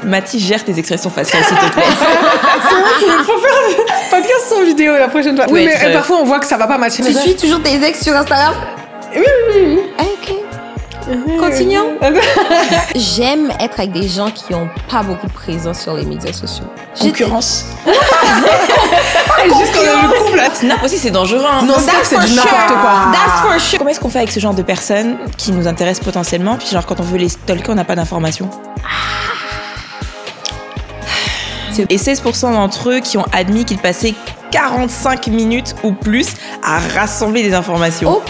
Mathis gère tes expressions faciales, s'il te plaît. C'est vrai, il faut faire un podcast sans vidéo la prochaine fois. Oui, mais parfois on voit que ça va pas matcher. Tu suis toujours tes ex sur Instagram? Oui. Ok. Continuons. J'aime être avec des gens qui ont pas beaucoup de présence sur les médias sociaux. Concurrence. Juste quand le couple. Snap aussi, c'est dangereux. Hein. Non, Snap, c'est du n'importe quoi. That's for sure. Comment est-ce qu'on fait avec ce genre de personnes qui nous intéressent potentiellement, puis genre quand on veut les stalker, on n'a pas d'informations? Et 16% d'entre eux qui ont admis qu'ils passaient 45 minutes ou plus à rassembler des informations. Oh.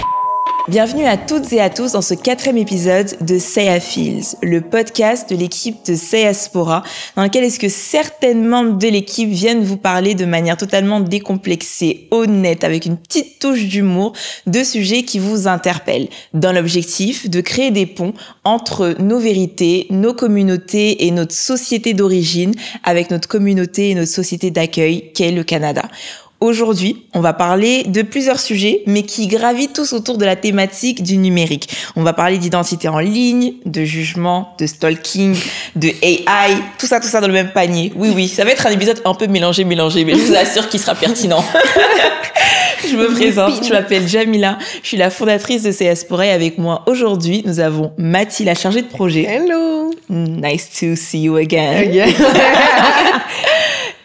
Bienvenue à toutes et à tous dans ce 4e épisode de Say I Feels, le podcast de l'équipe de Sayaspora, dans lequel est-ce que certains membres de l'équipe viennent vous parler de manière totalement décomplexée, honnête, avec une petite touche d'humour, de sujets qui vous interpellent, dans l'objectif de créer des ponts entre nos vérités, nos communautés et notre société d'origine, avec notre communauté et notre société d'accueil, qu'est le Canada. Aujourd'hui, on va parler de plusieurs sujets, mais qui gravitent tous autour de la thématique du numérique. On va parler d'identité en ligne, de jugement, de stalking, de AI, tout ça dans le même panier. Oui, ça va être un épisode un peu mélangé, mais je vous assure qu'il sera pertinent. Je me présente, je m'appelle Jamila, je suis la fondatrice de Sayaspora et avec moi aujourd'hui, nous avons Mathie, la chargée de projet. Hello. Nice to see you again.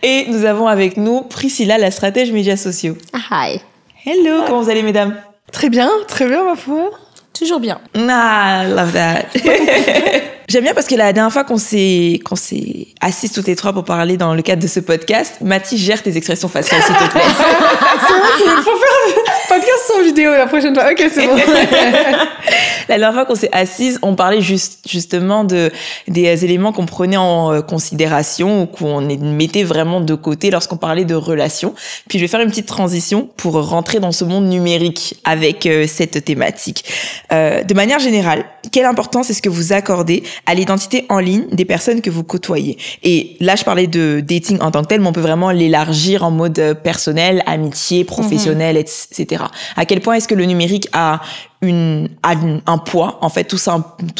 Et nous avons avec nous Priscilla, la stratège médias sociaux. Hi. Hello, comment vous allez, mesdames? Très bien, ma foi. Toujours bien. Ah, love that. J'aime bien parce que la dernière fois qu'on s'est assises toutes les trois pour parler dans le cadre de ce podcast, Mathis gère tes expressions faciales, s'il te plaît. C'est vrai, il faut faire un podcast sans vidéo la prochaine fois. Ok, c'est bon. La dernière fois qu'on s'est assises, on parlait justement des éléments qu'on prenait en considération ou qu'on mettait vraiment de côté lorsqu'on parlait de relations. Puis je vais faire une petite transition pour rentrer dans ce monde numérique avec cette thématique. De manière générale, quelle importance est-ce que vous accordez à l'identité en ligne des personnes que vous côtoyez? Et là, je parlais de dating en tant que tel, mais on peut vraiment l'élargir en mode personnel, amitié, professionnel, etc. À quel point est-ce que le numérique a un poids, en fait, tout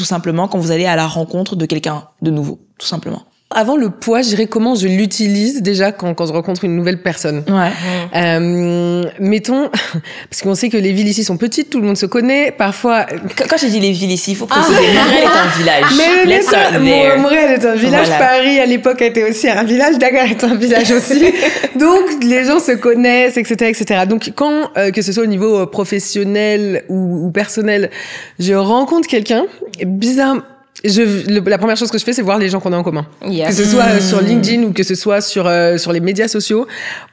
simplement, quand vous allez à la rencontre de quelqu'un de nouveau, tout simplement? Avant le poids, je dirais comment je l'utilise déjà quand je rencontre une nouvelle personne. Ouais. Mettons, parce qu'on sait que les villes ici sont petites, tout le monde se connaît. Parfois, quand je dis les villes ici, il faut préciser. Montréal est un village. Mais Montréal est un village. Voilà. Paris à l'époque était aussi un village. Dakar est un village aussi. Donc les gens se connaissent, etc. Donc quand que ce soit au niveau professionnel ou personnel, je rencontre quelqu'un, bizarre. La première chose que je fais, c'est voir les gens qu'on a en commun. Yes. Que ce soit sur LinkedIn ou que ce soit sur les médias sociaux.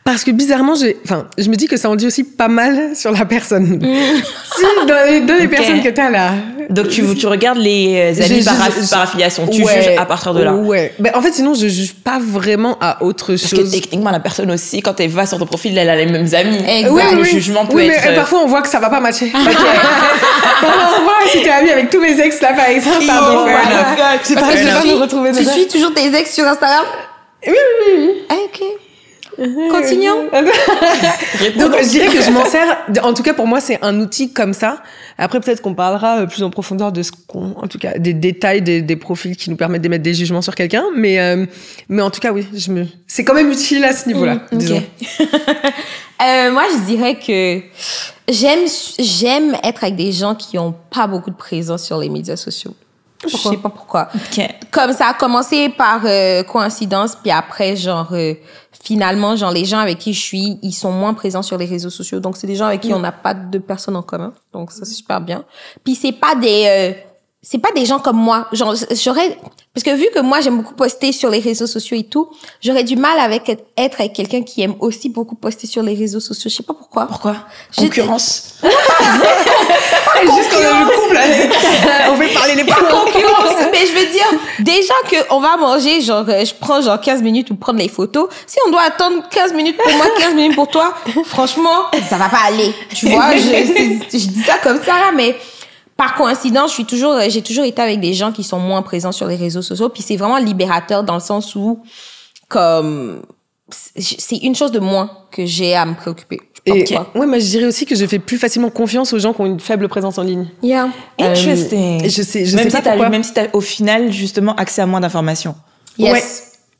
Parce que bizarrement, je me dis que ça en dit aussi pas mal sur la personne. Si, dans les personnes que t'as là. Donc, tu regardes les amis par affiliation. Tu juges à partir de là. Ouais. Ben, en fait, sinon, je juge pas vraiment à autre chose. Parce que techniquement, la personne aussi, quand elle va sur ton profil, elle a les mêmes amis. Exact. Le jugement peut être... mais parfois, on voit que ça va pas matcher. On voit si t'es amie avec tous mes ex là, par exemple. Je sais pas me retrouver dedans. Tu suis toujours tes ex sur Instagram? Oui. Ok. Continuons. Donc, je dirais que je m'en sers. En tout cas, pour moi, c'est un outil comme ça. Après, peut-être qu'on parlera plus en profondeur de en tout cas, des détails, des profils qui nous permettent d'émettre des jugements sur quelqu'un. Mais en tout cas, oui, c'est quand même utile à ce niveau-là, disons. Moi, je dirais que j'aime être avec des gens qui ont pas beaucoup de présence sur les médias sociaux. Pourquoi? Je sais pas pourquoi. Okay. Comme ça a commencé par coïncidence, puis après, finalement, les gens avec qui je suis, ils sont moins présents sur les réseaux sociaux. Donc, c'est des gens avec qui on n'a pas de personnes en commun. Donc, ça, c'est super bien. Puis, c'est pas des gens comme moi. Parce que vu que moi, j'aime beaucoup poster sur les réseaux sociaux et tout, j'aurais du mal être avec quelqu'un qui aime aussi beaucoup poster sur les réseaux sociaux. Je sais pas pourquoi. Pourquoi? Concurrence. Juste quand le couple, on fait parler les parents. Concurrence. Mais je veux dire, déjà qu'on va manger, je prends 15 minutes pour prendre les photos. Si on doit attendre 15 minutes pour moi, 15 minutes pour toi, franchement, ça va pas aller. Tu vois, je dis ça comme ça, là, mais par coïncidence, j'ai toujours été avec des gens qui sont moins présents sur les réseaux sociaux. Puis c'est vraiment libérateur dans le sens où, comme, c'est une chose de moins que j'ai à me préoccuper. Ouais, mais je dirais aussi que je fais plus facilement confiance aux gens qui ont une faible présence en ligne. Yeah. Interesting. Je sais pas pourquoi. Même si t'as au final, justement, accès à moins d'informations. Yes. Ouais.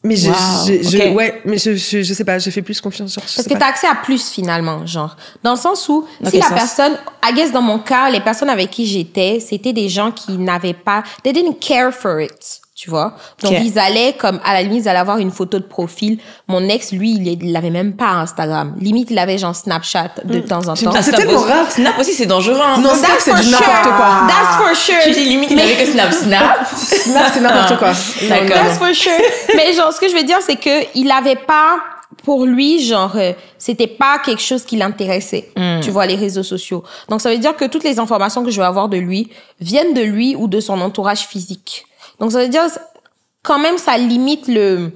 Mais Okay. ouais, mais je sais pas, je fais plus confiance sur Parce que t'as accès à plus, finalement, genre. Dans le sens où, si quel la sens? personne, I guess dans mon cas, les personnes avec qui j'étais, c'était des gens qui n'avaient pas, they didn't care for it. Tu vois? Donc, Okay. ils allaient, comme, à la limite, ils allaient avoir une photo de profil. Mon ex, lui, il l'avait même pas Instagram. Limite, il avait genre Snapchat de temps en temps. C'est tellement rare. Snap aussi, c'est dangereux. Hein. Non, Snap, c'est du n'importe quoi. That's for sure. Tu dis limite, il n'avait que Snap. Snap, c'est n'importe quoi. D'accord. That's for sure. Mais genre, ce que je veux dire, c'est que il avait pas, pour lui, genre, c'était pas quelque chose qui l'intéressait. Tu vois, les réseaux sociaux. Donc, ça veut dire que toutes les informations que je vais avoir de lui viennent de lui ou de son entourage physique. Donc, ça veut dire, quand même, ça limite le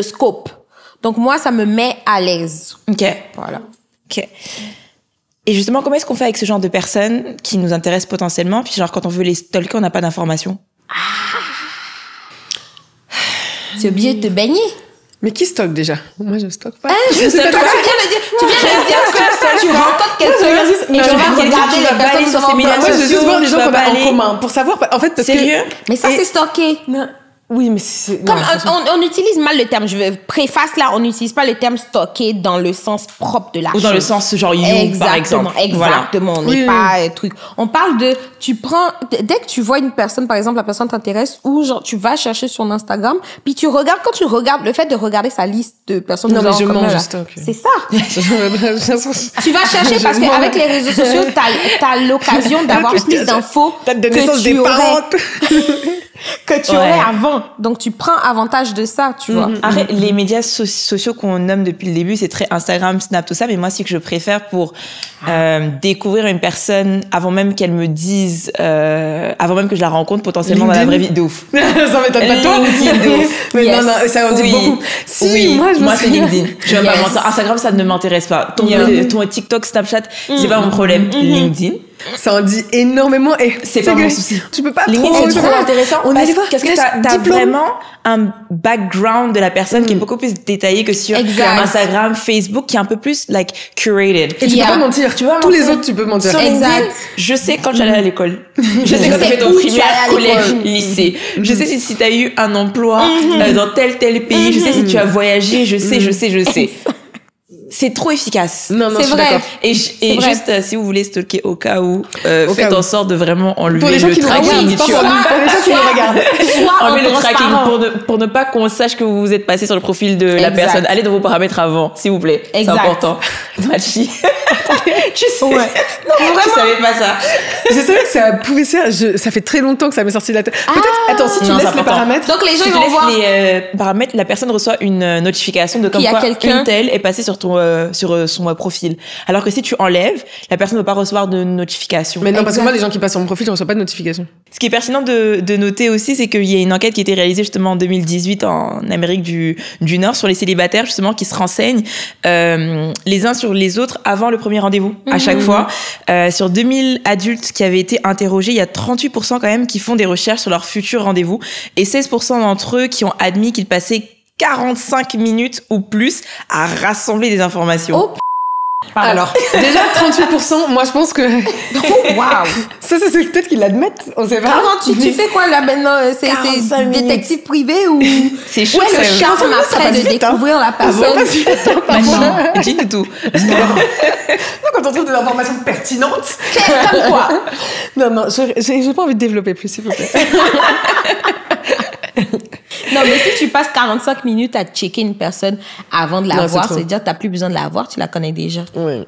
scope. Donc, moi, ça me met à l'aise. OK. Voilà. OK. Et justement, comment est-ce qu'on fait avec ce genre de personnes qui nous intéressent potentiellement, puis genre, quand on veut les stalker, on n'a pas d'informations? Tu es obligé de te baigner. Mais qui stocke déjà? Moi, je stocke pas. Je sais pas. Tu viens de dire que tu rencontres quelqu'un et Non, tu je vas vais regarder tu vas les pas aller personnes sur sur ces médias Moi, je veux juste voir les gens tu vas qu'on pas a aller- en commun pour savoir. En fait, parce que. Sérieux? Mais ça, c'est stalker. Oui, mais c'est. Comme non, on utilise mal le terme, je veux préface là, on n'utilise pas le terme stocker dans le sens propre de la chose. Ou dans le sens genre you, par exemple. Exactement. On n'est Oui, pas truc. On parle de, tu prends, dès que tu vois une personne, par exemple, la personne t'intéresse, ou genre, tu vas chercher son Instagram, puis tu regardes, quand tu regardes, le fait de regarder sa liste de personnes Non, que mais vous avez je en commun, mange, là, je stocke. c'est ça. Tu vas chercher Je parce mens. qu'avec les réseaux sociaux, t'as l'occasion d'avoir plus d'infos Date de naissance des parents. que tu aurais avant. Donc, tu prends avantage de ça, tu vois. Après, les médias sociaux qu'on nomme depuis le début, c'est très Instagram, Snap, tout ça. Mais moi, c'est que je préfère pour découvrir une personne avant même qu'elle me dise, avant même que je la rencontre potentiellement dans la vraie vie. De ouf. Ça m'étonne pas de toi. LinkedIn, de ouf. Mais Yes. non, ça en dit Oui. beaucoup. Si, Oui, moi c'est souviens. LinkedIn. Je vais pas Yes. mentir. Instagram, ça ne m'intéresse pas. Yeah. Ton TikTok, Snapchat, c'est pas mon problème. LinkedIn, Ça en dit énormément. Et c'est tu pas sais mon que souci. Tu peux pas LinkedIn, trop. c'est trop intéressant. On allait voir. Parce que t'as vraiment un background de la personne qui est beaucoup plus détaillé que sur Exact. Instagram, Facebook, qui est un peu plus like curated. Et tu Yeah. peux pas mentir. Tu vois, Tous les mentir. autres, tu peux mentir. Sur Exact. LinkedIn, je sais quand j'allais à l'école. Je sais quand sais tu fais ton où tu primaire, allais à collège, l'école. lycée. Je sais si tu as eu un emploi dans tel pays. Je sais si tu as voyagé. Je sais. C'est trop efficace. Non, non, C'est je suis vrai. d'accord. Et vrai. juste, si vous voulez stalker au cas où, Au faites cas où. en sorte de vraiment enlever Pour les gens le qui nous tracking. regardent, pas tu pour vois. nous, pour les gens qui nous regardent. Soit Enlever le en tracking transparent. pour ne pas qu'on sache que vous vous êtes passé sur le profil de la Exact. personne. Allez dans vos paramètres avant, s'il vous plaît. Exact. C'est important. Machi. Tu sais. Ouais. Tu savais pas ça. Je savais que ça pouvait se faire. Ça fait très longtemps que ça m'est sorti de la tête. Peut-être. Attends, si tu Non, c'est laisses les important. paramètres. Donc, les gens, Si ils tu vont laisses voir. les paramètres, la personne reçoit une notification de comme Qu'il y a quoi quelqu'un. une telle est passée sur son profil. Alors que si tu enlèves, la personne ne va pas recevoir de notification. Mais non, parce que Exact. moi, les gens qui passent sur mon profil, je reçois pas de notification. Ce qui est pertinent de noter aussi, c'est qu'il y a une enquête qui a été réalisée justement en 2018 en Amérique du Nord sur les célibataires justement qui se renseignent les uns sur les autres avant le premier rendez-vous à chaque fois. Sur 2000 adultes qui avaient été interrogés, il y a 38% quand même qui font des recherches sur leur futur rendez-vous et 16% d'entre eux qui ont admis qu'ils passaient 45 minutes ou plus à rassembler des informations. Oh, pardon. Alors, déjà, 38%, moi, je pense que. Waouh. Ça, c'est peut-être qu'ils l'admettent. On sait pas. 48, tu fais quoi là maintenant? C'est 45 minutes. détective privé ou. C'est chaud Ouais, quand le même. charme après de découvrir la personne. Non, dis du tout. Quand on trouve des informations pertinentes. Comme quoi? Non, j'ai pas envie de développer plus, s'il vous plaît. Non, mais si tu passes 45 minutes à checker une personne avant de la Non, c'est voir, trop. ça veut dire que t'as plus besoin de la voir, tu la connais déjà. Oui.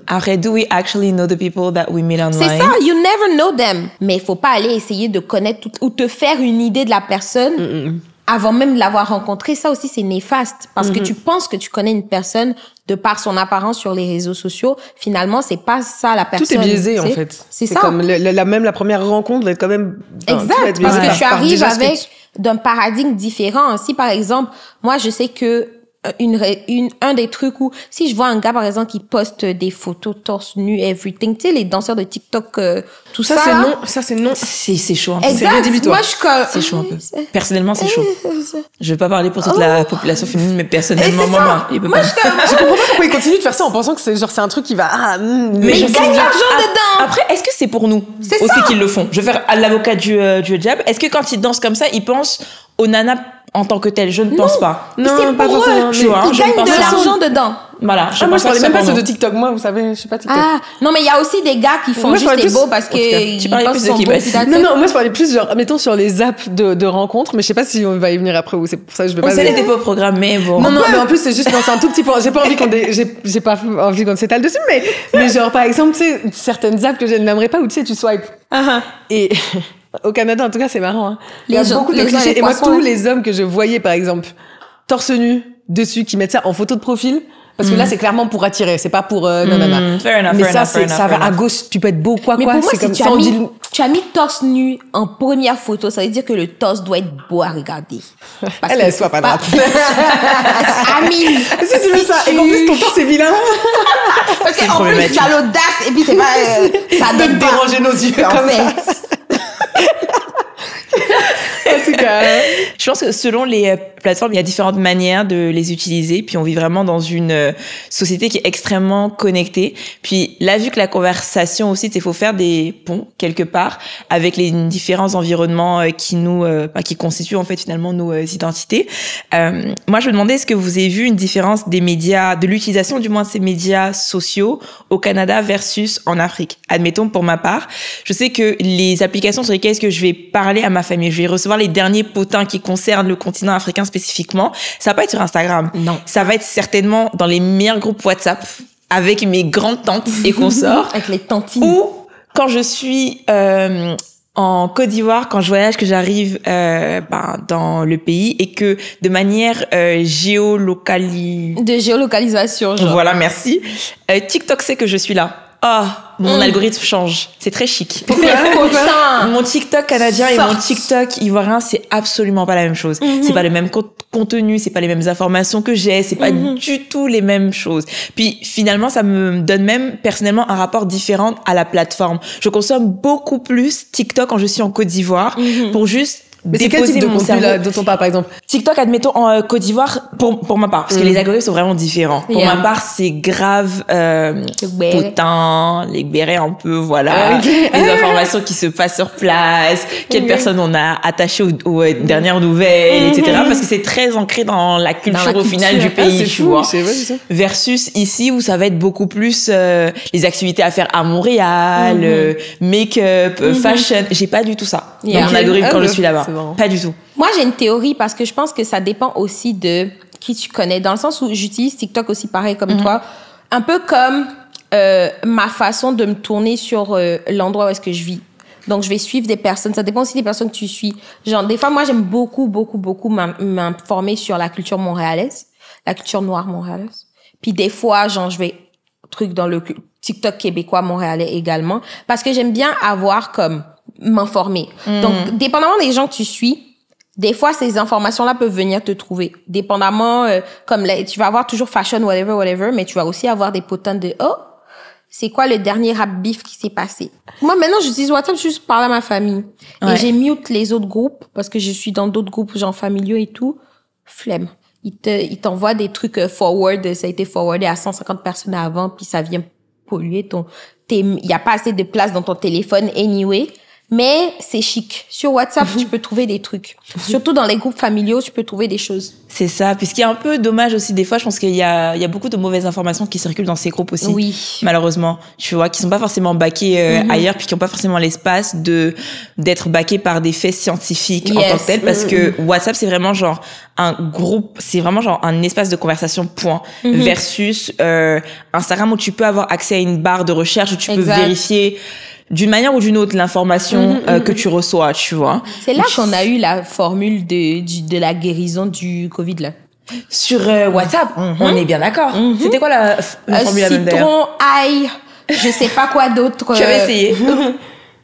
Après, do we actually know the people that we meet online? C'est ça, you never know them. Mais il faut pas aller essayer de connaître ou te faire une idée de la personne avant même de l'avoir rencontrée. Ça aussi, c'est néfaste. Parce que tu penses que tu connais une personne de par son apparence sur les réseaux sociaux. Finalement, c'est pas ça la personne. Tout est biaisé, en tu sais. fait. C'est ça. Comme même la première rencontre va être quand même. Enfin, tout va Exact, être parce biaisé que tu par arrives déjà ce que avec d'un paradigme différent. Si, par exemple, moi, je sais que un des trucs où, si je vois un gars, par exemple, qui poste des photos torse nu, everything, tu sais, les danseurs de TikTok, tout ça. Ça, c'est là. non. Ça, c'est non. C'est chaud un peu. Exact. rédhibitoire. Moi, je suis comme... C'est chaud un peu. Personnellement, c'est chaud. Je vais pas parler pour toute la population féminine, mais personnellement, Et c'est ça. moi, il peut Moi, pas. je suis comme... Je comprends pas pourquoi ils continuent de faire ça en pensant que c'est un truc qui va. Mais ils gagnent l'argent dedans. Après, est-ce que c'est pour nous C'est aussi ça. qu'ils le font? Je vais faire à l'avocat du diable. Est-ce que quand ils dansent comme ça, ils pensent aux nanas en tant que tel, je ne pense pas. Non, pas forcément. Tu vois, ils gagnent de l'argent dedans. Voilà. Moi, je parlais même pas de TikTok. Moi, vous savez, je sais pas TikTok. Ah, non, mais il y a aussi des gars qui font juste les beaux parce que tu parlais plus de qui Non, moi, je parlais plus genre, mettons sur les apps de rencontres, mais je sais pas si on va y venir après ou c'est pour ça que je vais pas. On sait les pas au programme, mais bon. Non, mais en plus, c'est juste, c'est un tout petit point. J'ai pas envie qu'on s'étale dessus, mais genre, par exemple, tu sais, certaines apps que je n'aimerais pas où tu sais, tu swipes. Et au Canada, en tout cas, c'est marrant, hein. Il y a beaucoup de clichés. Et moi, tous les hommes que je voyais, par exemple, torse nu, dessus, qui mettent ça en photo de profil, parce que là, c'est clairement pour attirer, c'est pas pour nanana. Mais ça va à gauche, tu peux être beau, quoi. Mais pour moi, c'est si comme ça, on dit. Tu as mis torse nu en première photo, ça veut dire que le torse doit être beau à regarder. Elle soit pas droite. Amine. Si tu veux ça, et qu'en plus ton torse est vilain. Parce qu'en plus, tu as l'audace, et puis c'est pas, ça donne déranger nos yeux, comme ça. En tout cas, je pense que selon les plateformes, il y a différentes manières de les utiliser. Puis on vit vraiment dans une société qui est extrêmement connectée. Puis là, vu que la conversation aussi, il faut faire des ponts quelque part avec les différents environnements qui constituent en fait finalement nos identités. Moi, je me demandais, est-ce que vous avez vu une différence des médias, de l'utilisation du moins de ces médias sociaux au Canada versus en Afrique? Admettons, pour ma part, je sais que les applications sur lesquelles est-ce que je vais parler à ma famille, je vais recevoir les derniers potins qui concernent le continent africain spécifiquement, ça va pas être sur Instagram. Non. Ça va être certainement dans les meilleurs groupes WhatsApp avec mes grandes tantes et consorts. Avec les tantines. Ou quand je suis en Côte d'Ivoire, quand je voyage, que j'arrive dans le pays et que de manière de géolocalisation, genre. Voilà, merci. TikTok sait que je suis là. Mon algorithme change. C'est très chic. Pourquoi? Mon TikTok canadien et mon TikTok ivoirien, c'est absolument pas la même chose. C'est pas le même contenu, c'est pas les mêmes informations que j'ai, c'est pas du tout les mêmes choses. Puis finalement, ça me donne même personnellement un rapport différent à la plateforme. Je consomme beaucoup plus TikTok quand je suis en Côte d'Ivoire pour juste mais c'est quel type de contenu là, dont on parle, par exemple? TikTok, admettons, en Côte d'Ivoire, pour ma part, parce que les algorithmes sont vraiment différents. Pour ma part, c'est grave potin, les bérets un peu, voilà, les informations qui se passent sur place, quelles personnes on a attachées aux dernières nouvelles, etc. Parce que c'est très ancré dans la culture au final du pays, tu vois. C'est ça. Versus ici, où ça va être beaucoup plus les activités à faire à Montréal, make-up, fashion. J'ai pas du tout ça. Dans mon algorithme quand je suis là-bas. Pas du tout. Moi, j'ai une théorie parce que je pense que ça dépend aussi de qui tu connais. Dans le sens où j'utilise TikTok aussi pareil comme toi. Un peu comme ma façon de me tourner sur l'endroit où est-ce que je vis. Donc, je vais suivre des personnes. Ça dépend aussi des personnes que tu suis. Genre, des fois, moi, j'aime beaucoup m'informer sur la culture montréalaise, la culture noire montréalaise. Puis des fois, genre, je vais dans le TikTok québécois montréalais également. Parce que j'aime bien avoir m'informer. Donc, dépendamment des gens que tu suis, des fois, ces informations-là peuvent venir te trouver. Dépendamment, tu vas avoir toujours fashion, whatever, mais tu vas aussi avoir des potins de, c'est quoi le dernier rap beef qui s'est passé? Moi, maintenant, j'utilise WhatsApp juste pour parler à ma famille. Ouais. Et j'ai mute les autres groupes, parce que je suis dans d'autres groupes, genre familiaux et tout. Flemme. Ils t'envoient des trucs forward, ça a été forwardé à 150 personnes avant, puis ça vient polluer il y a pas assez de place dans ton téléphone anyway. Mais c'est chic. Sur WhatsApp, tu peux trouver des trucs. Surtout dans les groupes familiaux, tu peux trouver des choses. C'est ça. Puis ce qui est un peu dommage aussi, des fois, je pense qu'il y a beaucoup de mauvaises informations qui circulent dans ces groupes aussi. Oui. Malheureusement. Tu vois, qui sont pas forcément backés ailleurs, puis qui ont pas forcément l'espace d'être backés par des faits scientifiques en tant que tel. Parce que WhatsApp, c'est vraiment genre un groupe, c'est vraiment genre un espace de conversation point. Versus Instagram où tu peux avoir accès à une barre de recherche où tu peux vérifier d'une manière ou d'une autre l'information que tu reçois, tu vois. C'est là qu'on a eu la formule de la guérison du Covid, là. Sur WhatsApp, on est bien d'accord. C'était quoi la formule citron, ail, je sais pas quoi d'autre. Tu avais essayé.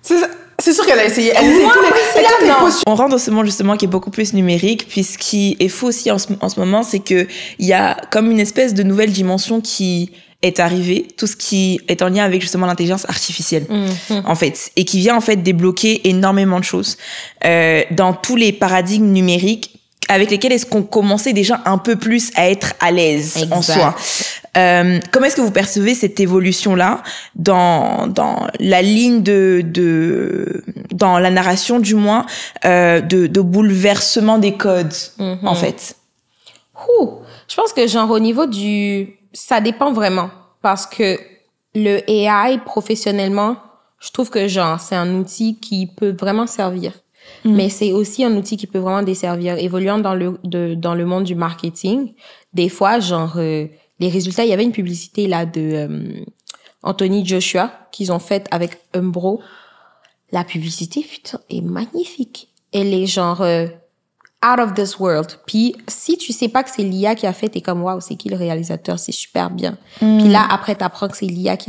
C'est sûr qu'elle a essayé. Elle essaye toutes les potions. On rentre dans ce monde justement qui est beaucoup plus numérique, puis ce qui est fou aussi en ce moment, c'est que il y a comme une espèce de nouvelle dimension qui est arrivé, tout ce qui est en lien avec justement l'intelligence artificielle, en fait, et qui vient en fait débloquer énormément de choses dans tous les paradigmes numériques avec lesquels est-ce qu'on commençait déjà un peu plus à être à l'aise en soi. Comment est-ce que vous percevez cette évolution-là dans la ligne dans la narration du moins, de bouleversement des codes, en fait? Je pense que genre au niveau ça dépend vraiment, parce que le AI professionnellement, je trouve que genre c'est un outil qui peut vraiment servir. Mais c'est aussi un outil qui peut vraiment desservir. Évoluant dans le monde du marketing, des fois, genre, les résultats, il y avait une publicité là de Anthony Joshua qu'ils ont faite avec Umbro. La publicité, putain, est magnifique. Elle est genre out of this world. Puis si tu sais pas que c'est l'IA qui a fait, t'es comme waouh, c'est qui le réalisateur, c'est super bien. Puis là après t'apprends que c'est l'IA qui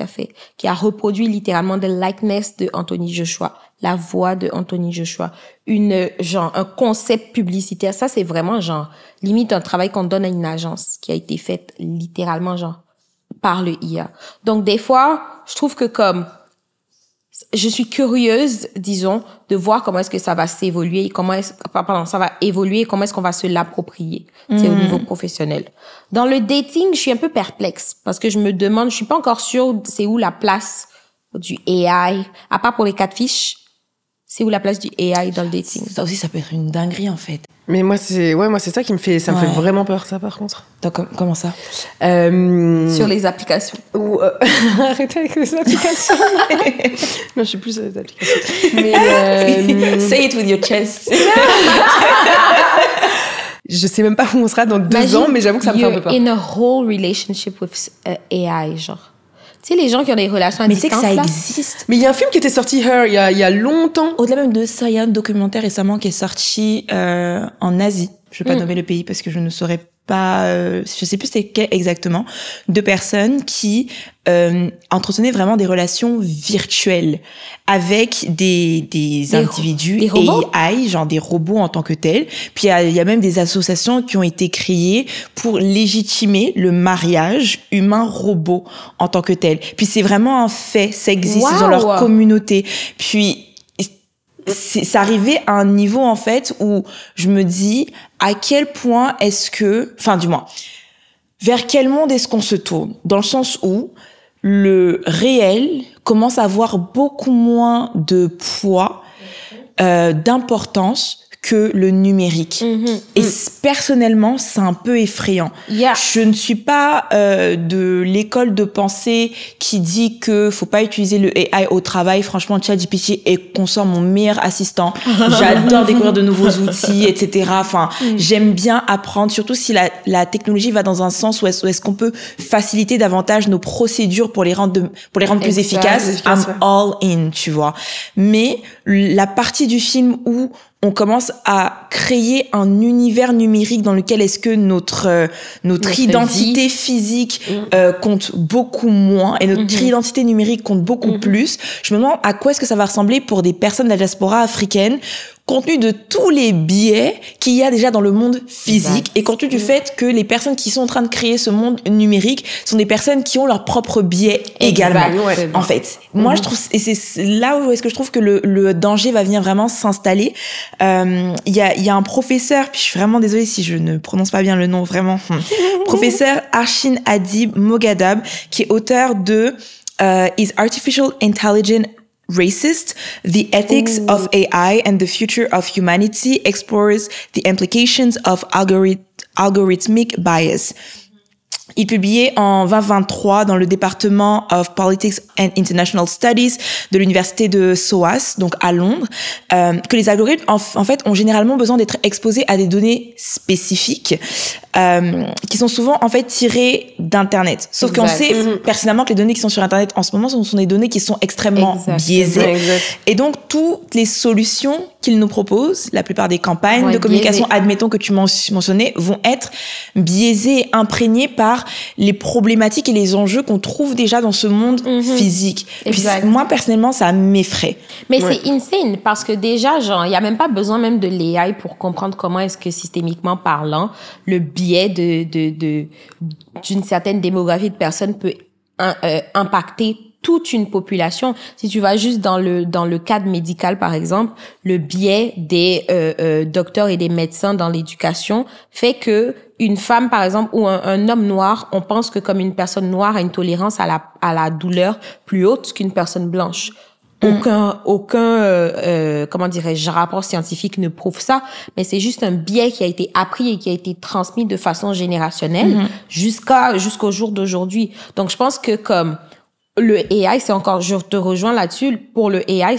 a reproduit littéralement the likeness de Anthony Joshua, la voix de Anthony Joshua, un concept publicitaire. Ça c'est vraiment genre limite un travail qu'on donne à une agence qui a été faite littéralement genre par le IA. Donc des fois, je trouve que comme je suis curieuse, disons, de voir comment est-ce que ça va s'évoluer, comment est-ce qu'on va se l'approprier, c'est au niveau professionnel. Dans le dating, je suis un peu perplexe parce que je me demande, je suis pas encore sûre c'est où la place du AI, à part pour les catfish. C'est où la place du AI dans le dating? Ça aussi, ça peut être une dinguerie, en fait. Mais moi, c'est ça qui me fait, ça me fait vraiment peur, ça, par contre. Donc, comment ça? Sur les applications. Arrêtez avec les applications. Non, je suis plus sur les applications. Mais, say it with your chest. Je sais même pas où on sera dans 2 ans, mais j'avoue que ça me fait un peu peur. In a whole relationship with AI, genre. Tu sais, les gens qui ont des relations à distance, mais tu sais que ça existe. Mais il y a un film qui était sorti, Her, il y a longtemps. Au-delà même de ça, il y a un documentaire récemment qui est sorti en Asie. Je vais pas nommer le pays parce que je ne saurais pas... je sais plus c'était quel exactement. 2 personnes qui entretenaient vraiment des relations virtuelles avec des individus AI, genre des robots en tant que tels. Puis il y a même des associations qui ont été créées pour légitimer le mariage humain-robot en tant que tel. Puis c'est vraiment un fait, ça existe dans leur communauté. Puis c'est arrivé à un niveau en fait où je me dis à quel point vers quel monde est-ce qu'on se tourne, dans le sens où le réel commence à avoir beaucoup moins de poids, d'importance que le numérique. Et personnellement, c'est un peu effrayant. Je ne suis pas de l'école de pensée qui dit que faut pas utiliser le AI au travail. Franchement, ChatGPT est consort mon meilleur assistant. J'adore découvrir de nouveaux outils, etc. Enfin, j'aime bien apprendre, surtout si la technologie va dans un sens où est-ce qu'on peut faciliter davantage nos procédures pour les rendre plus efficaces. I'm all in, tu vois. Mais la partie du film où on commence à créer un univers numérique dans lequel est-ce que notre identité physique compte beaucoup moins et notre identité numérique compte beaucoup plus. Je me demande à quoi est-ce que ça va ressembler pour des personnes de la diaspora africaine, compte tenu de tous les biais qu'il y a déjà dans le monde physique et compte tenu du fait que les personnes qui sont en train de créer ce monde numérique sont des personnes qui ont leurs propres biais également. En fait, moi je trouve, et c'est là où est-ce que je trouve que le danger va venir vraiment s'installer. Il y a un professeur, puis je suis vraiment désolée si je ne prononce pas bien le nom, vraiment. Professeur Arshin Adib Moghadab, qui est auteur de Is Artificial Intelligence Racist? The Ethics of AI and the Future of Humanity explores the implications of algorithmic bias. Il publiait en 2023 dans le département of Politics and International Studies de l'université de SOAS, donc à Londres, que les algorithmes en fait ont généralement besoin d'être exposés à des données spécifiques qui sont souvent en fait tirées d'internet. Sauf qu'on sait pertinemment que les données qui sont sur internet en ce moment sont des données qui sont extrêmement biaisées. Et donc toutes les solutions qu'ils nous proposent, la plupart des campagnes de communication, admettons que tu mentionnais, vont être biaisées, imprégnées par les problématiques et les enjeux qu'on trouve déjà dans ce monde physique. Puis moi, personnellement, ça m'effraie. Mais c'est insane parce que déjà, genre, il n'y a même pas besoin même de l'AI pour comprendre comment est-ce que, systémiquement parlant, le biais d'une certaine démographie de personnes peut impacter toute une population. Si tu vas juste dans le cadre médical, par exemple, le biais des docteurs et des médecins dans l'éducation fait que une femme, par exemple, ou un homme noir, on pense que comme une personne noire a une tolérance à la douleur plus haute qu'une personne blanche. Aucun comment dirais-je, rapport scientifique ne prouve ça, mais c'est juste un biais qui a été appris et qui a été transmis de façon générationnelle jusqu'au jour d'aujourd'hui. Donc je pense que comme le AI, c'est encore, je te rejoins là-dessus, pour le AI,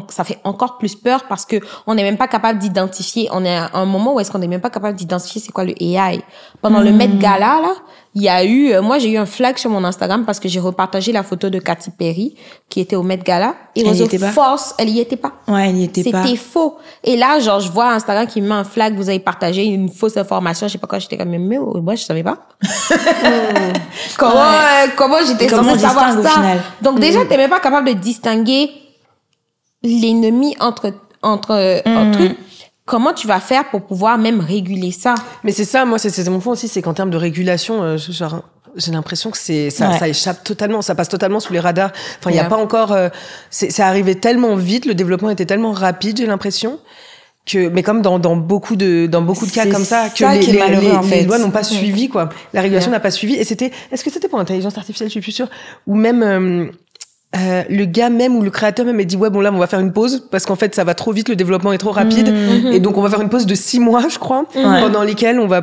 ça fait encore plus peur parce que on n'est même pas capable d'identifier, on est à un moment où est-ce qu'on n'est même pas capable d'identifier c'est quoi le AI. Pendant le Met Gala, là, il y a eu, moi j'ai eu un flag sur mon Instagram parce que j'ai repartagé la photo de Katy Perry qui était au Met Gala. Et elle y était pas. Elle y était pas. Ouais, elle y était pas. C'était faux. Et là, genre, je vois Instagram qui me met un flag, vous avez partagé une fausse information, je sais pas quoi, j'étais comme, mais moi, je savais pas. Comment j'étais censée savoir ça? Donc déjà, t'es même pas capable de distinguer l'ennemi entre trucs. Comment tu vas faire pour pouvoir même réguler ça? Mais c'est ça, moi, c'est mon point aussi, c'est qu'en termes de régulation, genre, j'ai l'impression que ça échappe totalement, ça passe totalement sous les radars. Enfin, il y a pas encore, c'est arrivé tellement vite, le développement était tellement rapide, j'ai l'impression. Mais comme dans beaucoup de cas comme ça, que les lois n'ont pas suivi, quoi. La régulation n'a pas suivi. Et est-ce que c'était pour l'intelligence artificielle, je suis plus sûre, ou même, le gars même ou le créateur même a dit ouais bon là on va faire une pause parce qu'en fait ça va trop vite, le développement est trop rapide et donc on va faire une pause de 6 mois je crois pendant lesquels on va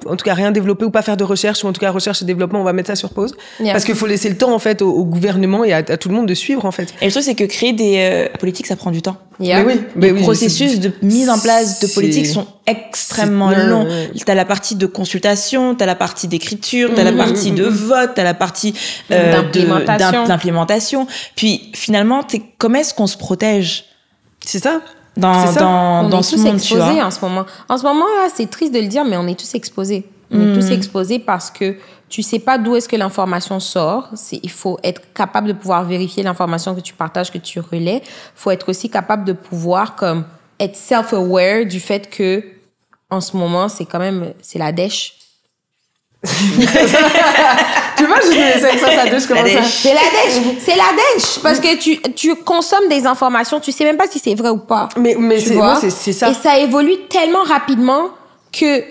en tout cas rien développer ou pas faire de recherche, ou en tout cas recherche et développement on va mettre ça sur pause parce qu'il faut laisser le temps en fait au gouvernement et à tout le monde de suivre en fait. Et le truc c'est que créer des politiques ça prend du temps. Mais les processus de mise en place de politiques sont extrêmement longs. T'as la partie de consultation, t'as la partie d'écriture, t'as la partie de vote, t'as la partie d'implémentation. Puis finalement, comment est-ce qu'on se protège? C'est ça. Dans ce monde, tu vois. On est tous exposés en ce moment. En ce moment là, c'est triste de le dire, mais on est tous exposés. On est tous exposés parce que tu sais pas d'où est-ce que l'information sort. Il faut être capable de pouvoir vérifier l'information que tu partages, que tu relais. Faut être aussi capable de pouvoir comme être self-aware du fait que en ce moment, c'est la dèche. Tu vois, je disais ça dèche comment ça. C'est la dèche parce que tu consommes des informations, tu sais même pas si c'est vrai ou pas. Mais c'est ça. Et ça évolue tellement rapidement que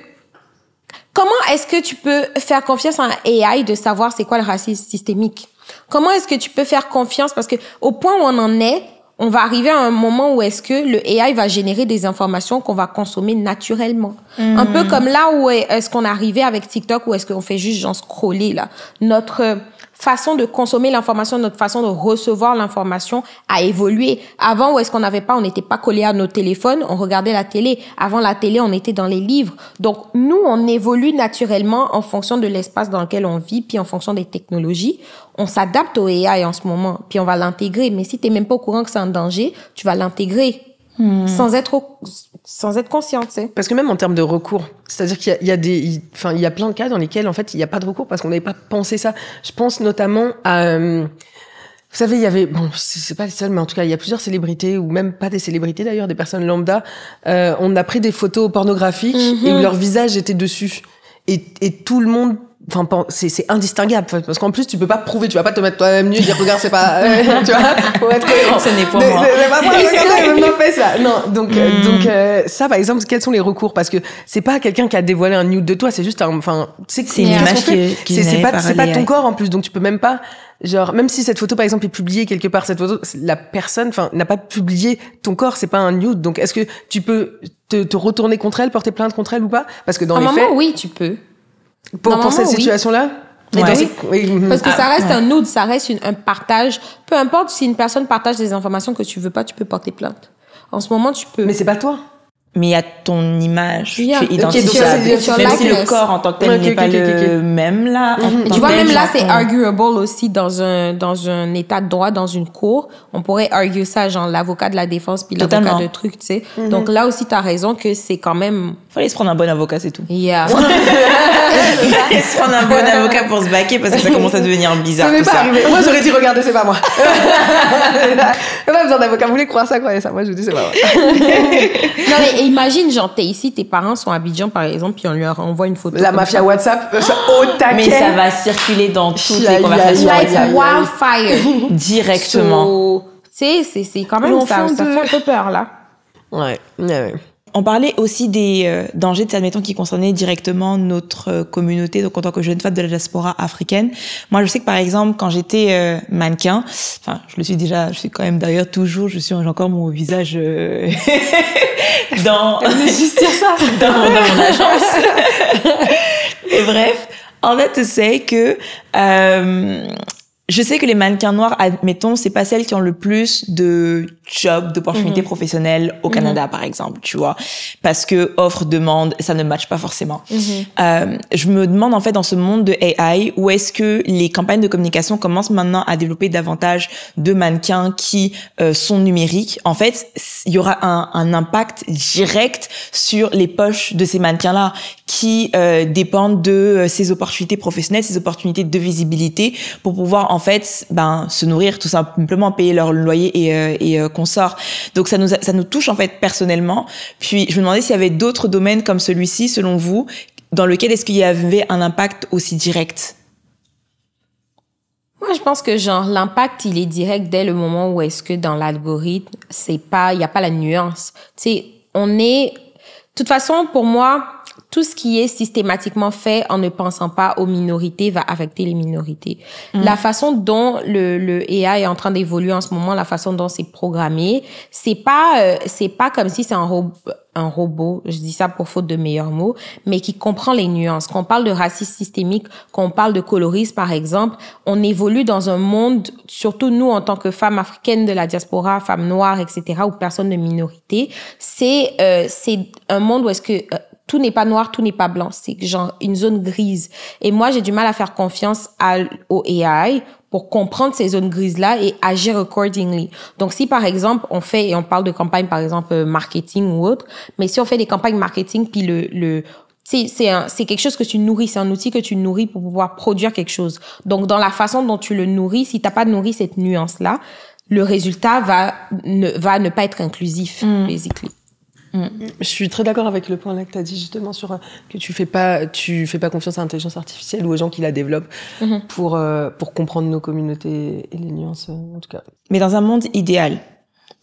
comment est-ce que tu peux faire confiance à un AI de savoir c'est quoi le racisme systémique? Comment est-ce que tu peux faire confiance? Parce que au point où on en est, on va arriver à un moment où est-ce que le AI va générer des informations qu'on va consommer naturellement. Un peu comme là où est-ce qu'on est arrivé avec TikTok, où est-ce qu'on fait juste genre scroller là. Notre façon de consommer l'information, notre façon de recevoir l'information a évolué. Avant, où est-ce qu'on n'avait pas, on n'était pas collé à nos téléphones, on regardait la télé. Avant la télé, on était dans les livres. Donc, nous, on évolue naturellement en fonction de l'espace dans lequel on vit, puis en fonction des technologies. On s'adapte au AI en ce moment, puis on va l'intégrer. Mais si t'es même pas au courant que c'est un danger, tu vas l'intégrer. Sans être conscient, tu sais. Parce que même en termes de recours, c'est-à-dire qu'il y a plein de cas dans lesquels en fait il n'y a pas de recours parce qu'on n'avait pas pensé ça. Je pense notamment à vous savez, il y avait c'est pas les seuls, mais en tout cas il y a plusieurs célébrités, ou même pas des célébrités d'ailleurs, des personnes lambda, on a pris des photos pornographiques et où leur visage était dessus et tout le monde, enfin c'est indistinguable parce qu'en plus tu peux pas prouver, tu vas pas te mettre toi-même nu et dire regarde c'est pas tu vois, pour être cohérent, ce n'est pas moi, regardez, on fait ça. Non, donc ça par exemple, quels sont les recours? Parce que c'est pas quelqu'un qui a dévoilé un nude de toi, c'est juste c'est une image qui c'est pas ton corps en plus, donc tu peux même pas, genre, même si cette photo par exemple est publiée quelque part, cette photo, la personne n'a pas publié ton corps, c'est pas un nude, donc est-ce que tu peux te retourner contre elle, porter plainte contre elle ou pas? Parce que dans les faits, oui, tu peux. Pour cette situation-là? Parce que ça reste un nude, ça reste un partage. Peu importe si une personne partage des informations que tu veux pas, tu peux porter plainte. En ce moment, tu peux. Mais c'est pas toi. Mais il y a ton image, tu es identifiable. Même si le corps en tant que tel n'est pas le même là. Tu vois, même là, c'est arguable aussi dans un état de droit, dans une cour. On pourrait arguer ça, genre l'avocat de la défense puis l'avocat de truc, tu sais. Donc là aussi, t'as raison que c'est quand même... Fallait se prendre un bon avocat, c'est tout. Yeah. Fallait se prendre un bon avocat pour se baquer parce que ça commence à devenir bizarre. Ça m'est pas arrivé. Moi, j'aurais dit, regardez, c'est pas moi. Il n'y a pas besoin d'avocat. Vous voulez croire ça, croyez ça. Moi, je vous dis, c'est pas moi. Non, mais mais imagine, genre, t'es ici, tes parents sont à Abidjan, par exemple, puis on leur envoie une photo. La mafia WhatsApp, au taquet. Mais ça va circuler dans toutes les conversations. Like wildfire. Directement. So, tu sais, c'est quand même, ça fait un peu peur, là. Ouais. On parlait aussi des dangers, admettons, qui concernaient directement notre communauté, donc en tant que jeune femme de la diaspora africaine. Moi, je sais que par exemple, quand j'étais mannequin, enfin, je suis quand même d'ailleurs toujours, j'ai encore mon visage dans mon agence. Et bref, en fait, c'est que je sais que les mannequins noirs, admettons, c'est pas celles qui ont le plus de jobs, d'opportunités professionnelles au Canada, par exemple, tu vois. Parce que offre-demande, ça ne matche pas forcément. Je me demande, en fait, dans ce monde de AI, où est-ce que les campagnes de communication commencent maintenant à développer davantage de mannequins qui sont numériques. En fait, il y aura un impact direct sur les poches de ces mannequins-là qui dépendent de ces opportunités professionnelles, ces opportunités de visibilité pour pouvoir en fait se nourrir, tout simplement payer leur loyer et consort. Donc ça nous touche en fait personnellement. Puis je me demandais s'il y avait d'autres domaines comme celui-ci selon vous dans lequel est-ce qu'il y avait un impact aussi direct? Moi, je pense que genre l'impact, il est direct dès le moment où est-ce que dans l'algorithme, il y a pas la nuance. Tu sais, de toute façon, pour moi, tout ce qui est systématiquement fait en ne pensant pas aux minorités va affecter les minorités. La façon dont le AI est en train d'évoluer en ce moment, la façon dont c'est programmé, c'est pas comme si c'est un robot, je dis ça pour faute de meilleurs mots, mais qui comprend les nuances. Qu'on parle de racisme systémique, qu'on parle de colorisme, par exemple, on évolue dans un monde, surtout nous en tant que femmes africaines de la diaspora, femmes noires, etc., ou personnes de minorité, c'est un monde où est-ce que tout n'est pas noir, tout n'est pas blanc. C'est genre une zone grise. Et moi, j'ai du mal à faire confiance au AI pour comprendre ces zones grises-là et agir accordingly. Donc, si par exemple, on parle de campagne, par exemple, marketing ou autre, mais si on fait des campagnes marketing, puis c'est quelque chose que tu nourris, c'est un outil que tu nourris pour pouvoir produire quelque chose. Donc, dans la façon dont tu le nourris, si t'as pas nourri cette nuance-là, le résultat va ne pas être inclusif, basically. Je suis très d'accord avec le point là que tu as dit justement sur que tu fais pas confiance à l'intelligence artificielle ou aux gens qui la développent pour comprendre nos communautés et les nuances en tout cas. Mais dans un monde idéal,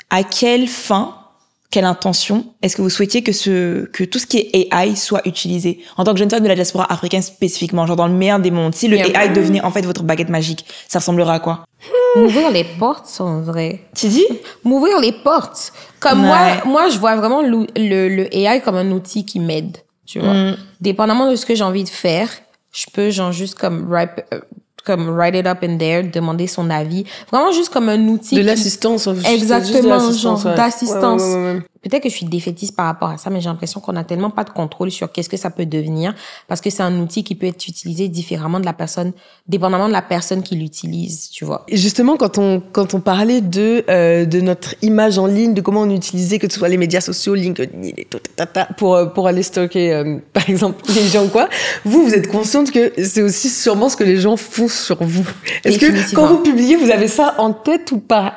à quelle fin, quelle intention est-ce que vous souhaitiez que tout ce qui est AI soit utilisé en tant que jeune femme de la diaspora africaine spécifiquement, genre dans le meilleur des mondes? Si le AI devenait en fait votre baguette magique, ça ressemblerait à quoi? M'ouvrir les portes, sont vrai. Tu dis? M'ouvrir les portes. Comme moi, je vois vraiment le AI comme un outil qui m'aide, tu vois. Dépendamment de ce que j'ai envie de faire, je peux genre juste comme write it up in there, demander son avis. Vraiment juste comme un outil. De l'assistance. Exactement, genre d'assistance. Ouais. Peut-être que je suis défaitiste par rapport à ça, mais j'ai l'impression qu'on a tellement pas de contrôle sur qu'est-ce que ça peut devenir, parce que c'est un outil qui peut être utilisé différemment de la personne, dépendamment de la personne qui l'utilise, tu vois. Et justement, quand on parlait de notre image en ligne, de comment on utilisait, que ce soit les médias sociaux, LinkedIn et tout, pour aller stalker, par exemple, les gens ou quoi, vous êtes consciente que c'est aussi sûrement ce que les gens font sur vous. Est-ce que quand vous publiez, vous avez ça en tête ou pas?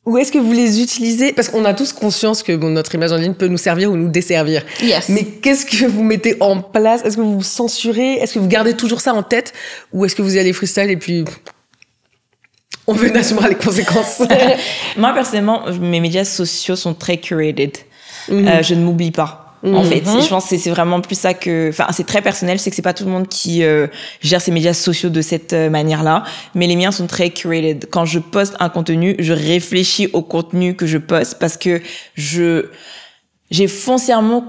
Ou est-ce que vous les utilisez? Parce qu'on a tous conscience que notre image en ligne peut nous servir ou nous desservir. Yes. Mais qu'est-ce que vous mettez en place? Est-ce que vous vous censurez? Est-ce que vous gardez toujours ça en tête? Ou est-ce que vous y allez freestyle et puis on assumera les conséquences? Moi, personnellement, mes médias sociaux sont très curated. Je ne m'oublie pas. En fait, je pense que c'est vraiment plus ça que, enfin, c'est très personnel. Je sais que c'est pas tout le monde qui gère ses médias sociaux de cette manière-là, mais les miens sont très curated. Quand je poste un contenu, je réfléchis au contenu que je poste parce que j'ai foncièrement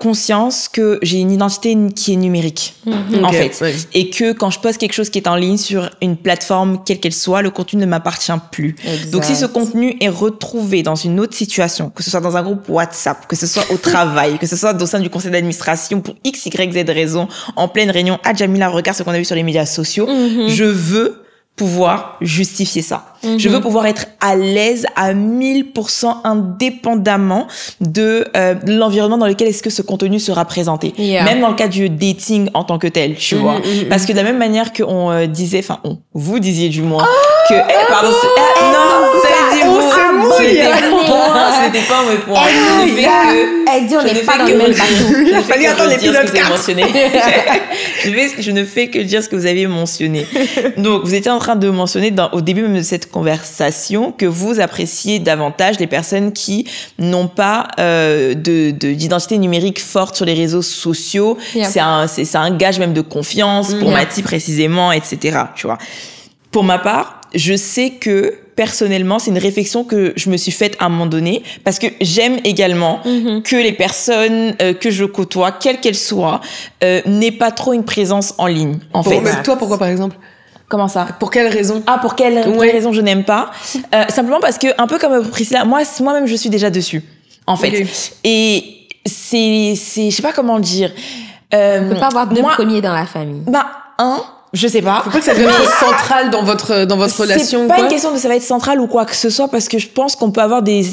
conscience que j'ai une identité qui est numérique, en fait. Ouais. Et que quand je poste quelque chose qui est en ligne sur une plateforme, quelle qu'elle soit, le contenu ne m'appartient plus. Exact. Donc, si ce contenu est retrouvé dans une autre situation, que ce soit dans un groupe WhatsApp, que ce soit au travail, que ce soit au sein du conseil d'administration, pour X, Y, Z raison, en pleine réunion, Jamila, regarde ce qu'on a vu sur les médias sociaux, je veux pouvoir justifier ça. Je veux pouvoir être à l'aise à 1000% indépendamment de l'environnement dans lequel est-ce que ce contenu sera présenté. Même dans le cas du dating en tant que tel, tu vois. Parce que de la même manière qu'on disait, enfin, vous disiez du moins que, pardon, non, ça veut dire c'était pas un mauvais point. Elle dit on n'est pas dans le même bateau. Il a fallu attendre l'épisode 4. Je ne fais que dire ce que vous aviez mentionné. Donc, vous étiez en train de mentionner au début même de cette conversation que vous appréciez davantage les personnes qui n'ont pas d'identité numérique forte sur les réseaux sociaux. C'est un gage même de confiance pour Mathie précisément, etc. Tu vois. Pour ma part, je sais que personnellement, c'est une réflexion que je me suis faite à un moment donné parce que j'aime également que les personnes que je côtoie, quelles qu'elles soient, n'aient pas trop une présence en ligne, en fait. Mais toi, pourquoi, par exemple? Comment ça? Pour quelle raison? Pour quelle raison je n'aime pas? Simplement parce que, un peu comme Priscilla, moi-même, je suis déjà dessus, en fait. Okay. Et c'est, je sais pas comment le dire. On peut pas avoir deux premiers dans la famille. Je sais pas. Faut pas que ça devienne central dans votre relation. C'est pas une question de ça va être central ou quoi que ce soit parce que je pense qu'on peut avoir des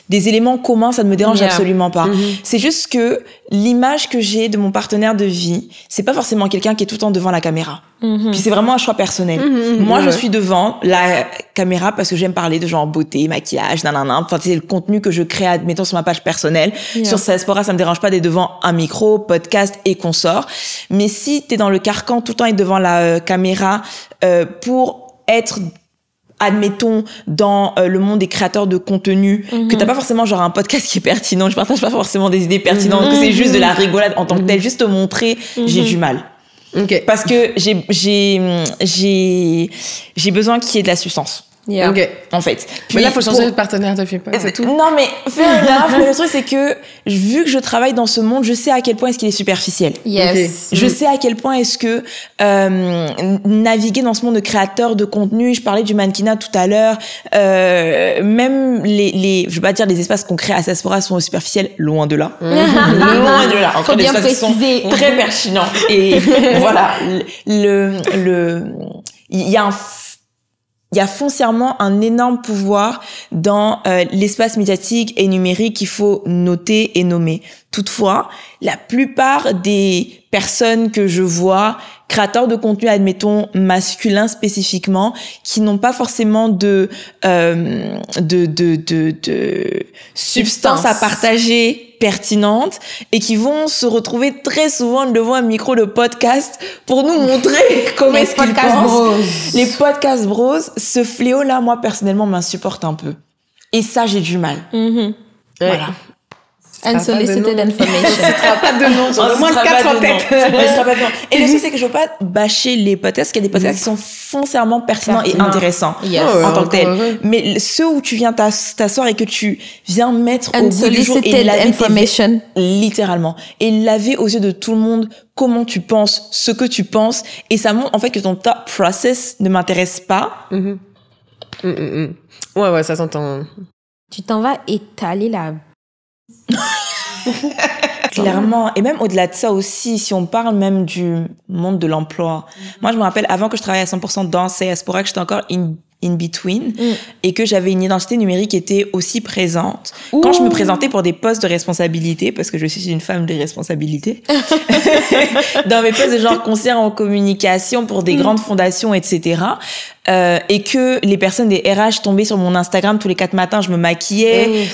éléments communs, ça ne me dérange absolument pas. C'est juste que l'image que j'ai de mon partenaire de vie, c'est pas forcément quelqu'un qui est tout le temps devant la caméra. Puis c'est vraiment un choix personnel. Moi, je suis devant la caméra parce que j'aime parler de genre beauté, maquillage, nanana. Enfin, c'est le contenu que je crée, admettons, sur ma page personnelle. Sur Sayaspora, ça me dérange pas d'être devant un micro, podcast et consorts. Mais si t'es dans le carcan tout le temps être devant la caméra pour être admettons dans le monde des créateurs de contenu que t'as pas forcément genre un podcast qui est pertinent, je partage pas forcément des idées pertinentes, que c'est juste de la rigolade en tant que tel, juste te montrer, j'ai du mal. Parce que j'ai besoin qu'il y ait de la substance. En fait. Puis mais là, faut changer de partenaire, t'as fait pas, c'est tout. Non, mais fair enough, mais le truc, c'est que, vu que je travaille dans ce monde, je sais à quel point est-ce qu'il est superficiel. Je sais à quel point est-ce que, naviguer dans ce monde de créateurs de contenu, je parlais du mannequinat tout à l'heure, même je vais pas dire les espaces qu'on crée à Sayaspora sont superficiels, loin de là. Loin de là. Faut bien préciser. Très pertinents. Et voilà, il y a foncièrement un énorme pouvoir dans l'espace médiatique et numérique qu'il faut noter et nommer. Toutefois, la plupart des personnes que je vois, créateurs de contenu, admettons, masculins spécifiquement, qui n'ont pas forcément de substance à partager pertinente et qui vont se retrouver très souvent devant un micro de podcast pour nous montrer comment est-ce qu'ils pensent. Les podcast bros, ce fléau-là, moi, personnellement, m'insupporte un peu. Et ça, j'ai du mal. Voilà. Unsolicited information. On ne citera pas de nom. Au moins 4 en tête. Et le truc, c'est que je veux pas bâcher les podcasts, parce qu'il y a des podcasts qui sont foncièrement pertinents et intéressants en tant que tels. Mais ceux où tu viens t'asseoir et que tu viens mettre au bout du jour et laver littéralement. Et laver aux yeux de tout le monde comment tu penses, ce que tu penses. Et ça montre, en fait, que ton thought process ne m'intéresse pas. Ouais, ça s'entend. Tu t'en vas étaler la... Clairement. Et même au-delà de ça aussi, si on parle même du monde de l'emploi. Moi, je me rappelle, avant que je travaille à 100% dans Sayaspora, que j'étais encore in between et que j'avais une identité numérique qui était aussi présente. Quand je me présentais pour des postes de responsabilité, parce que je suis une femme de responsabilité, dans mes postes de genre conseillère en communication pour des grandes fondations, etc., et que les personnes des RH tombaient sur mon Instagram tous les 4 matins, je me maquillais,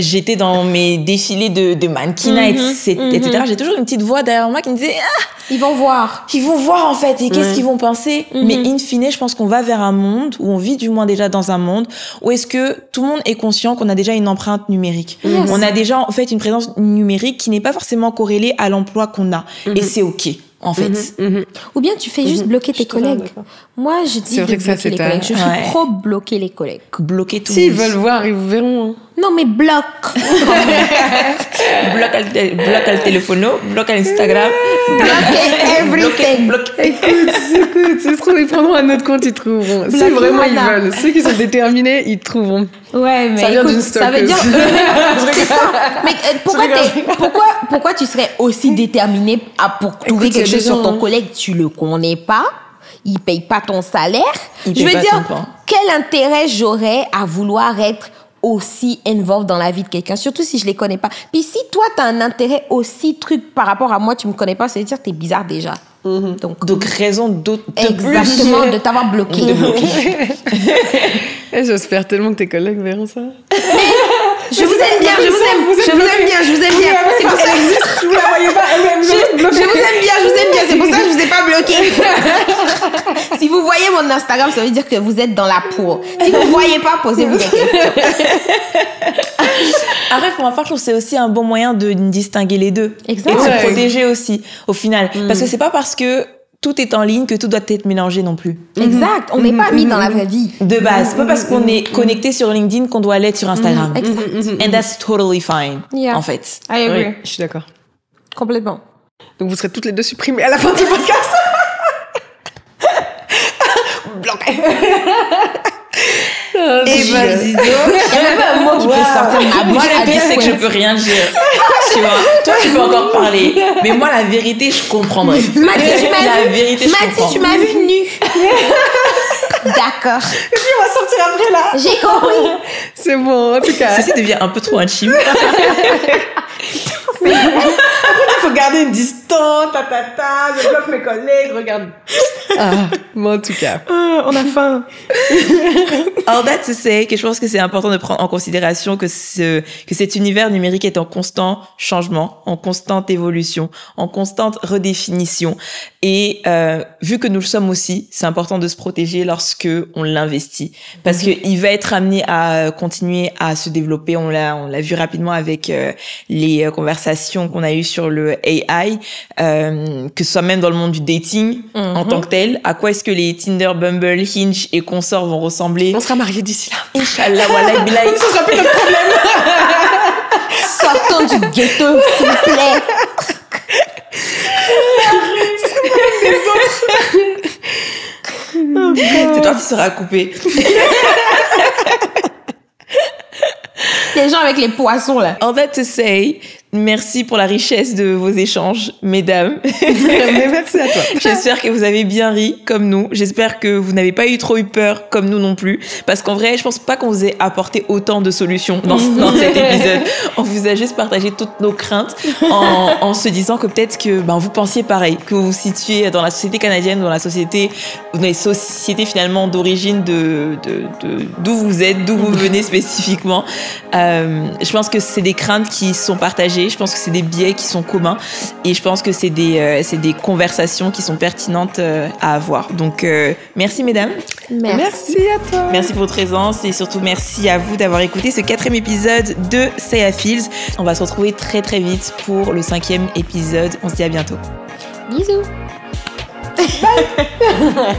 j'étais dans mes défilés de mannequinat, etc. J'ai toujours une petite voix derrière moi qui me disait ils vont voir en fait, et qu'est-ce qu'ils vont penser. Mais in fine, je pense qu'on va vers un monde où on vit du moins déjà dans un monde où est-ce que tout le monde est conscient qu'on a déjà une empreinte numérique. On a déjà en fait une présence numérique qui n'est pas forcément corrélée à l'emploi qu'on a, et c'est ok. En fait. Ou bien tu fais juste bloquer tes collègues. Moi, je dis de bloquer les collègues. Je suis pro bloquer les collègues. Bloquer tout le monde. S'ils veulent voir, ils vous verront. Non, mais bloque. bloque le téléphone, bloque l'Instagram. Everything. Écoute, c'est trop, ils prendront un autre compte, ils trouveront. Si vraiment ils veulent. Ceux qui sont déterminés, ils trouveront. Ouais, mais ça vient d'une stalkeuse. Ça veut dire... c'est ça. Mais pourquoi tu serais aussi déterminé pour trouver quelque chose sur ton collègue, tu le connais pas? il paye pas ton salaire. Il Je paye veux pas dire, ton pain. quel intérêt j'aurais à vouloir être aussi involved dans la vie de quelqu'un, surtout si je les connais pas. Puis si toi, tu as un intérêt aussi truc par rapport à moi, tu me connais pas, ça veut dire que tu es bizarre déjà. Donc raison d'autre. Exactement, de t'avoir bloqué. J'espère tellement que tes collègues verront ça. Je vous aime bien, je vous aime, je vous aime bien, je vous aime bien. C'est pour ça. Vous la voyez pas, Je vous aime bien, je vous aime bien. C'est pour ça que je vous ai pas bloqué. Si vous voyez mon Instagram, ça veut dire que vous êtes dans la peau. Si vous voyez pas, posez-vous des questions. Après, pour ma part, je trouve que c'est aussi un bon moyen de distinguer les deux. Exact. Et de Ouais. se protéger aussi, au final. Parce que c'est pas parce que tout est en ligne que tout doit être mélangé non plus. Exact. On n'est pas mis dans la vraie vie. De base. C'est pas parce qu'on est connecté sur LinkedIn qu'on doit l'être sur Instagram. Exact. And that's totally fine, Yeah. en fait. I agree. Oui, je suis d'accord. Complètement. Donc vous serez toutes les deux supprimées à la fin du podcast. Bloqué. Et vas-y donc. Il y a même pas un mot qui peut sortir de ma bouche. Moi, à le pire, c'est que je this peux rien dire. Tu vois, toi, tu peux encore parler. Mais moi, la vérité, je comprendrais. Mathis, tu m'as La vu. vérité, je comprends. Mathis, tu m'as vu nue. D'accord. Et puis on va sortir après là. J'ai compris. C'est bon, en tout cas. Ceci devient un peu trop intime. Il faut garder une distance, je bloque mes collègues, regarde. Mais en tout cas. On a faim. All that to say que je pense que c'est important de prendre en considération que cet univers numérique est en constant changement, en constante évolution, en constante redéfinition. Et vu que nous le sommes aussi, c'est important de se protéger lorsque on l'investit, parce que il va être amené à continuer à se développer. On l'a vu rapidement avec les conversations qu'on a eues sur le AI, que ce soit même dans le monde du dating en tant que tel. À quoi est-ce que les Tinder, Bumble, Hinge et consorts vont ressembler? On sera mariés d'ici là. Inch'Allah, wallah, billahi. Ce sera plus notre problème. Sortons du ghetto, s'il vous plaît. C'est toi qui seras coupé. Les gens avec les poissons, là. All that to say, merci pour la richesse de vos échanges, mesdames. Mais merci à toi. J'espère que vous avez bien ri, comme nous. J'espère que vous n'avez pas trop eu peur, comme nous non plus. Parce qu'en vrai, je pense pas qu'on vous ait apporté autant de solutions dans cet épisode. On vous a juste partagé toutes nos craintes en se disant que peut-être que vous pensiez pareil, que vous vous situez dans la société canadienne, dans les sociétés finalement d'origine d'où vous êtes, d'où vous venez spécifiquement. Je pense que c'est des craintes qui sont partagées. Je pense que c'est des biais qui sont communs. Et je pense que c'est des conversations qui sont pertinentes à avoir. Donc, merci mesdames. Merci à toi. Merci pour votre présence et surtout merci à vous d'avoir écouté ce 4e épisode de Say a Feels. On va se retrouver très très vite pour le 5e épisode. On se dit à bientôt. Bisous. Bye.